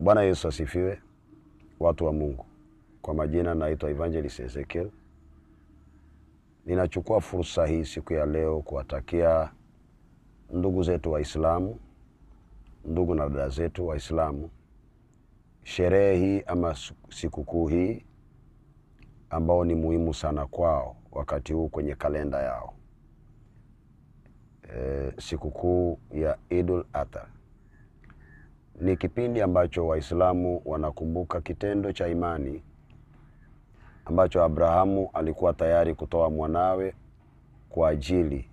Bwana Yesu asifiwe, watu wa Mungu. Kwa majina naitwa Evangelist Ezekiel. Ninachukua fursa hii siku ya leo kuwatakia ndugu zetu Waislamu, ndugu na dada zetu Waislamu, sherehe hii ama sikukuu hii ambao ni muhimu sana kwao wakati huu kwenye kalenda yao. Sikukuu ya Idul Adha ni kipindi ambacho Waislamu wanakumbuka kitendo cha imani ambacho Abrahamu alikuwa tayari kutoa mwanawe kwa ajili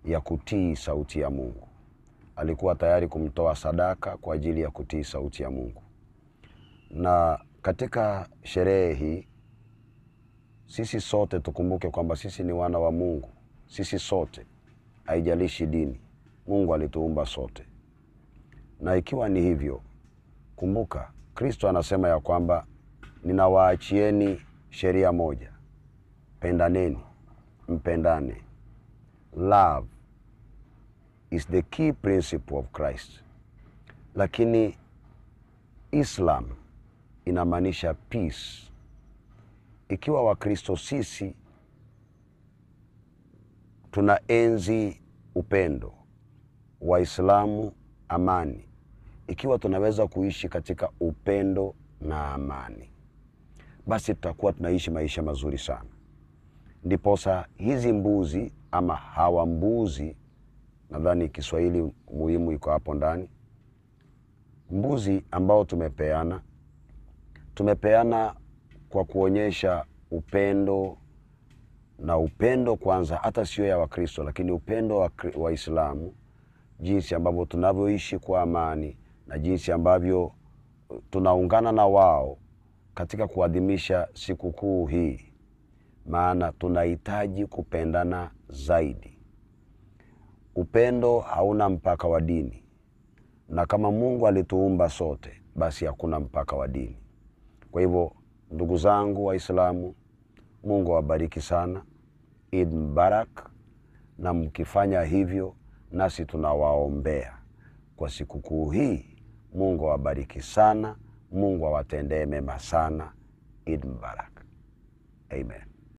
ya kutii sauti ya Mungu. Alikuwa tayari kumtoa sadaka kwa ajili ya kutii sauti ya Mungu. Na katika sherehe hii sisi sote tukumbuke kwamba sisi ni wana wa Mungu. Sisi sote, haijalishi dini, Mungu alituumba sote. Na ikiwa ni hivyo, kumbuka Kristo anasema ya kwamba ninawaachieni sheria moja: pendaneni, mpendane. Love is the key principle of Christ. Lakini Islam inamaanisha peace. Ikiwa Wakristo sisi tunaenzi upendo, Waislamu amani, ikiwa tunaweza kuishi katika upendo na amani, basi tutakuwa tunaishi maisha mazuri sana. Ndiposa hizi mbuzi ama hawa mbuzi, nadhani Kiswahili muhimu iko hapo ndani, mbuzi ambao tumepeana kwa kuonyesha upendo, na upendo kwanza hata sio ya Wakristo lakini upendo wa Waislamu, jinsi ambavyo tunavyoishi kwa amani na jinsi ambavyo tunaungana na wao katika kuadhimisha sikukuu hii. Maana tunahitaji kupendana zaidi. Upendo hauna mpaka wa dini. Na kama Mungu alituumba sote, basi hakuna mpaka wa dini. Kwa hivyo, ndugu zangu Waislamu, Mungu awabariki sana. Eid Mubarak. Na mkifanya hivyo, nasi tunawaombea kwa sikukuu hii. Mungu awabariki sana. Mungu awatendee mema sana. Eid Mubarak. Amen.